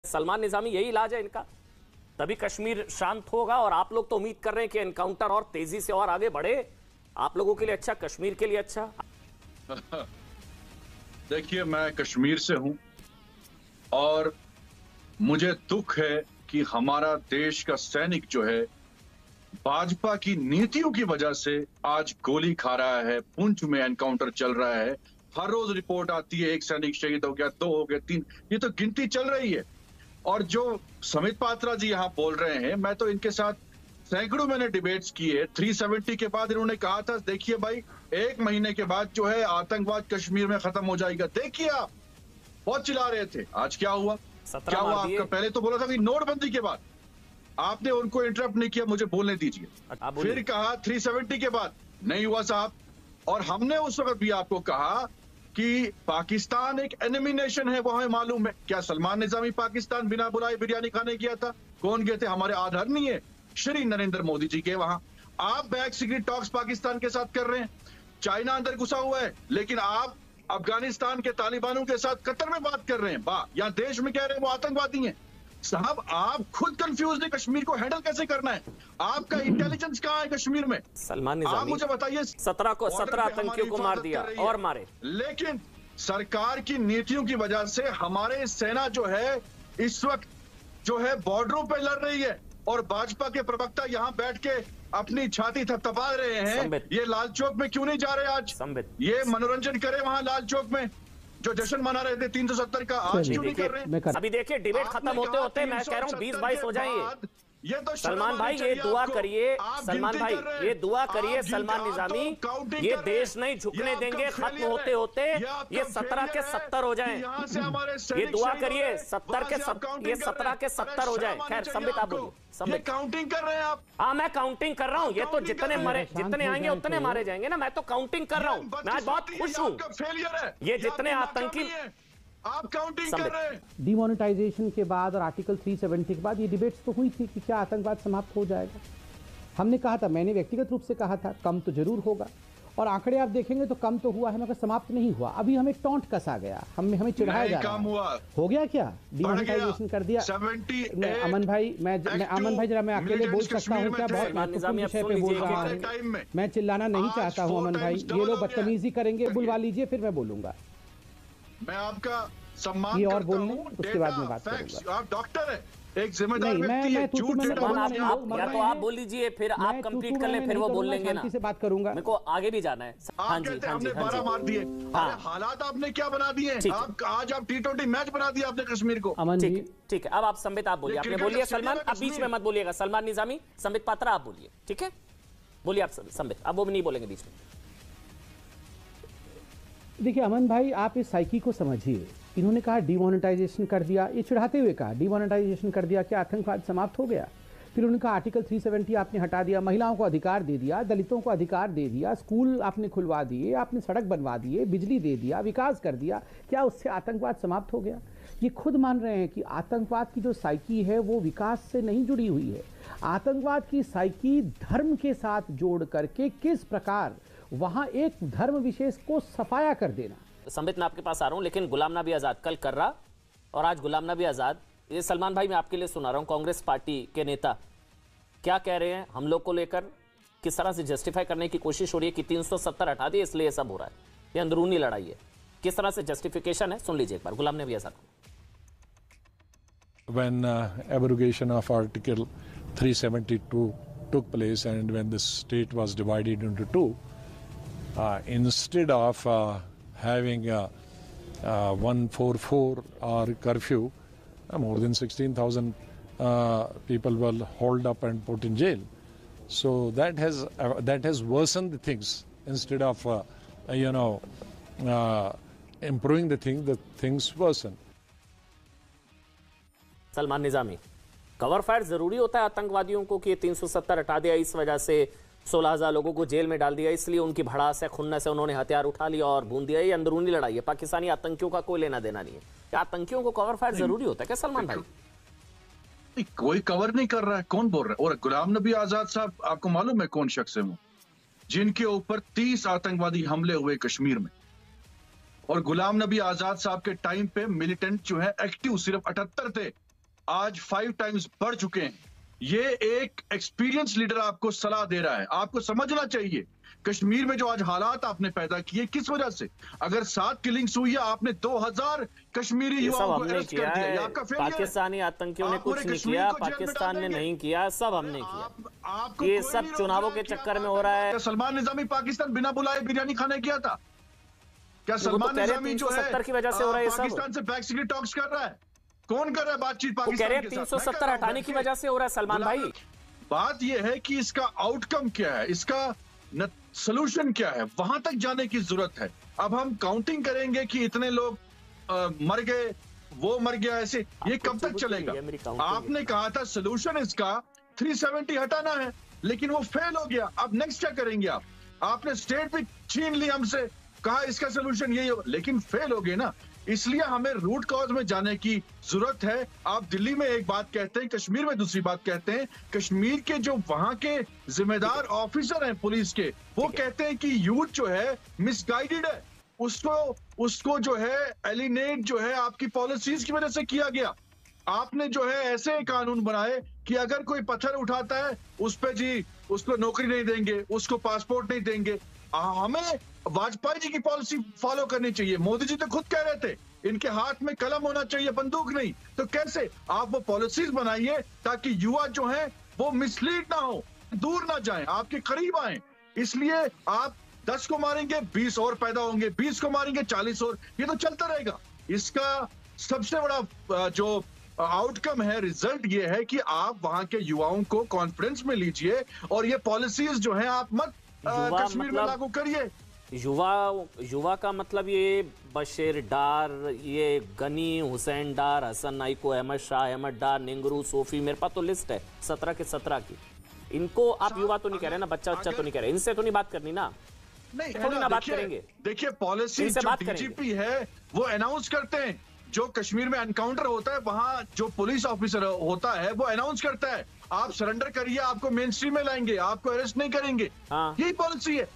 सलमान निजामी यही इलाज है इनका, तभी कश्मीर शांत होगा। और आप लोग तो उम्मीद कर रहे हैं कि एनकाउंटर और तेजी से और आगे बढ़े, आप लोगों के लिए अच्छा, कश्मीर के लिए अच्छा। देखिए, मैं कश्मीर से हूं और मुझे दुख है कि हमारा देश का सैनिक जो है भाजपा की नीतियों की वजह से आज गोली खा रहा है। पुंछ में एनकाउंटर चल रहा है, हर रोज रिपोर्ट आती है, एक सैनिक शहीद हो गया, 2 हो गए, 3, ये तो गिनती चल रही है। और जो समित पात्रा जी यहाँ बोल रहे हैं, मैं तो इनके साथ सैकड़ों मैंने डिबेट्स की है। 370 के बाद इन्होंने कहा था, देखिए भाई 1 महीने के बाद जो है आतंकवाद कश्मीर में खत्म हो जाएगा। देखिए आप बहुत चिल्ला रहे थे, आज क्या हुआ? क्या हुआ आपका? पहले तो बोला था कि नोटबंदी के बाद, आपने उनको इंटरप्ट नहीं किया, मुझे बोलने दीजिए। फिर कहा 370 के बाद, नहीं हुआ साहब। और हमने उस वक्त भी आपको कहा कि पाकिस्तान एक एनिमी नेशन है, वो हमें मालूम है। क्या सलमान निजामी पाकिस्तान बिना बुलाए बिरयानी खाने गया था? कौन गए थे? हमारे आदरणीय श्री नरेंद्र मोदी जी के वहां। आप बैक सीक्रेट टॉक्स पाकिस्तान के साथ कर रहे हैं, चाइना अंदर घुसा हुआ है, लेकिन आप अफगानिस्तान के तालिबानों के साथ कतर में बात कर रहे हैं। यहाँ देश में कह रहे हैं वो आतंकवादी हैं। साहब आप खुद कंफ्यूज हैं, कश्मीर को हैंडल कैसे करना है? आपका इंटेलिजेंस कहाँ है कश्मीर में? सलमान निजामी, आप मुझे बताइए। 17 आतंकियों को मार दिया और मारे, लेकिन सरकार की नीतियों की वजह से हमारे सेना जो है इस वक्त जो है बॉर्डरों पे लड़ रही है, और भाजपा के प्रवक्ता यहाँ बैठ के अपनी छाती थपथपा रहे हैं। ये लाल चौक में क्यों नहीं जा रहे आज? ये मनोरंजन करे वहां लाल चौक में, जो जश्न मना रहे थे 370 का, आज क्यों नहीं कर रहे हैं? अभी देखिए डिबेट खत्म होते होते मैं कह रहा हूँ 20-22 हो जाएंगे। ये तो सलमान भाई ये दुआ करिए, सलमान भाई ये दुआ करिए, सलमान निजामी ये देश नहीं झुकने देंगे, खत्म होते होते ये 17 के 70 हो जाएं। ये दुआ करिए 17 के 70 हो जाए। खैर संबित आप बोलिए। संबित काउंटिंग कर रहे हैं आप? हाँ मैं काउंटिंग कर रहा हूँ, ये तो जितने आएंगे उतने मारे जाएंगे ना, मैं तो काउंटिंग कर रहा हूँ। मैं आज बहुत खुश हूँ, ये जितने आतंकी आप काउंटिंग कर रहे हैं। डिमोनेटाइजेशन के बाद और आर्टिकल 370 के बाद ये डिबेट्स तो हुई थी कि क्या आतंकवाद समाप्त हो जाएगा। हमने कहा था, मैंने व्यक्तिगत रूप से कहा था कम तो जरूर होगा, और आंकड़े आप देखेंगे तो कम तो हुआ है मगर समाप्त नहीं हुआ। अभी हमें टॉन्ट कसा गया, हमें चिढ़ाया जा रहा है। हो गया क्या? डिमोनेटाइजेशन कर दिया। अमन भाई, मैं अमन भाई जरा मैं अकेले बोल सकता हूँ क्या? बहुत महत्वपूर्ण विषय पे बोल रहा हूँ, मैं चिल्लाना नहीं चाहता हूँ अमन भाई। ये लोग बदतमीजी करेंगे, बुलवा लीजिए फिर मैं बोलूंगा। मैं आपका सम्मान ये और बोलने उसके बाद में बात करूंगा। आप डॉक्टर हैं, एक जिम्मेदार व्यक्ति है। या तो आप बोल लीजिए, फिर आप कंप्लीट कर ले, फिर वो बोल लेंगे ना। से बात करूंगा, मेरे को आगे भी जाना है। हाँ जी, हमने 12 मार दिए। हालात आपने क्या बना दिए? आज आप T20 मैच बना दिया आपने कश्मीर को। ठीक है, अब आप संबित आप बोलिए। आपने बोलिए सलमान, अब बीच में मत बोलिएगा। सलमान निजामी, संबित पात्रा आप बोलिए, ठीक है? बोलिए आप संबित, अब वो भी नहीं बोलेंगे बीच में। देखिए अमन भाई, आप इस साइकी को समझिए। इन्होंने कहा डिमोनेटाइजेशन कर दिया, ये चिढ़ाते हुए कहा डिमोनेटाइजेशन कर दिया, क्या आतंकवाद समाप्त हो गया? फिर उन्होंने कहा आर्टिकल 370 आपने हटा दिया, महिलाओं को अधिकार दे दिया, दलितों को अधिकार दे दिया, स्कूल आपने खुलवा दिए, आपने सड़क बनवा दिए, बिजली दे दिया, विकास कर दिया, क्या उससे आतंकवाद समाप्त हो गया? ये खुद मान रहे हैं कि आतंकवाद की जो साइकी है वो विकास से नहीं जुड़ी हुई है। आतंकवाद की साइकी धर्म के साथ जोड़ करके किस प्रकार वहां एक धर्म विशेष को सफाया कर देना। संबित मैं आपके पास आ रहा हूं, लेकिन गुलाम नबी आजाद कल कर रहा और आज गुलाम नबी आजाद, ये सलमान भाई मैं आपके लिए सुना रहा हूं, कांग्रेस पार्टी के नेता क्या कह रहे हैं हम लोग को लेकर, किस तरह से जस्टिफाई करने की कोशिश हो रही है कि 370 हटा दिए इसलिए सब हो रहा है, ये अंदरूनी लड़ाई है, किस तरह से जस्टिफिकेशन है, सुन लीजिए एक बार Ghulam Nabi Azad. When abrogation of Article 372 took place and when the state was divided into two, instead of having 144 or curfew, more than 16,000 people were hauled up and put in jail. So that has worsened the things. Instead of improving the things worsen. Salman Nizami, cover fire जरूरी होता है आतंकवादियों को कि 370 हटा दिया इस वजह से 16,000 लोगों को जेल में डाल दिया, इसलिए उनकी भड़ास है, खुन्नस है, उन्होंने हथियार उठा लिया और भून दिया? ये अंदरूनी लड़ाई है, पाकिस्तानी आतंकियों का कोई लेना देना नहीं है। क्या आतंकियों को कवर फायर जरूरी होता है क्या सलमान भाई? कोई कवर नहीं कर रहा है, कौन बोल रहा है? और गुलाम नबी आजाद साहब, आपको मालूम है कौन शख्स है वो, जिनके ऊपर 30 आतंकवादी हमले हुए कश्मीर में? और गुलाम नबी आजाद साहब के टाइम पे मिलिटेंट जो है एक्टिव सिर्फ 78 थे, आज 5 टाइम्स बढ़ चुके हैं। ये एक एक्सपीरियंस लीडर आपको सलाह दे रहा है। आपको समझना चाहिए कश्मीर में जो आज हालात आपने पैदा किए किस वजह से। अगर 7 किलिंग्स हुई है, आपने 2000 कश्मीरी युवाओं को अरेस्ट कर दिया, ये आपका फेलियर है। पाकिस्तानी आतंकियों ने कुछ नहीं किया, पाकिस्तान ने नहीं किया, सब हमने किया। ये सब चुनावों के चक्कर में हो रहा है। सलमान निजामी पाकिस्तान बिना बुलाए बिरयानी खाने गया था क्या? सलमान निजामी जो है 370 की वजह से हो रहा है, पाकिस्तान से बैक सीक्रेट टॉक्स कर रहा है। कौन कर रहा है बातचीत पाकिस्तान के साथ? 370 हटाने की वजह से हो रहा है सलमान भाई। बात यह है कि इसका आउटकम क्या है, इसका सॉल्यूशन क्या है, वहां तक जाने की जरूरत है। अब हम काउंटिंग करेंगे कि इतने लोग मर गए, वो मर गया, ऐसे ये कब तक चलेगा? आपने कहा था सॉल्यूशन इसका 370 हटाना है, लेकिन वो फेल हो गया। अब नेक्स्ट क्या करेंगे आप? आपने स्टेट भी छीन ली हमसे, कहा इसका सॉल्यूशन यही होगा, लेकिन फेल हो गए ना। इसलिए हमें रूट कॉज में जाने की जरूरत है। आप दिल्ली में एक बात कहते हैं, कश्मीर में दूसरी बात कहते हैं। कश्मीर के जो वहां के जिम्मेदार ऑफिसर हैं पुलिस के, वो कहते हैं कि यूथ जो है मिसगाइडेड है, उसको जो है एलिनेट जो है आपकी पॉलिसीज की वजह से किया गया। आपने जो है ऐसे कानून बनाए कि अगर कोई पत्थर उठाता है उस पे जी उसको नौकरी नहीं देंगे, उसको पासपोर्ट नहीं देंगे। हमें वाजपेयी जी की पॉलिसी फॉलो करनी चाहिए। मोदी जी तो खुद कह रहे थे इनके हाथ में कलम होना चाहिए, बंदूक नहीं। तो कैसे आप वो पॉलिसीज बनाइए ताकि युवा जो हैं वो मिसलीड ना हो, दूर ना जाएं, आपके करीब आए। इसलिए आप 10 को मारेंगे 20 और पैदा होंगे, 20 को मारेंगे 40 और, ये तो चलता रहेगा। इसका सबसे बड़ा जो आउटकम है, रिजल्ट ये है कि आप वहां के युवाओं को कॉन्फिडेंस में लीजिए और ये पॉलिसीज जो है आप मत कश्मीर में लागू करिए। युवा का मतलब ये बशीर डार, ये गनी, हुसैन डार, हसन नाइको, अहमद शाह, अहमद डार, निंगरू, सोफी, मेरे पास तो लिस्ट है 17 के 17 की। इनको आप युवा तो नहीं कह रहे ना, बच्चा तो नहीं कह रहे, इनसे तो नहीं बात करनी ना। नहीं थोड़ी ना बात करेंगे। देखिए पॉलिसी जो डीजीपी है वो अनाउंस करते हैं। जो कश्मीर में एनकाउंटर होता है वहां जो पुलिस ऑफिसर होता है वो अनाउंस करता है आप सरेंडर करिए, आपको मेन स्ट्रीम में लाएंगे, आपको अरेस्ट नहीं करेंगे। यही पॉलिसी है।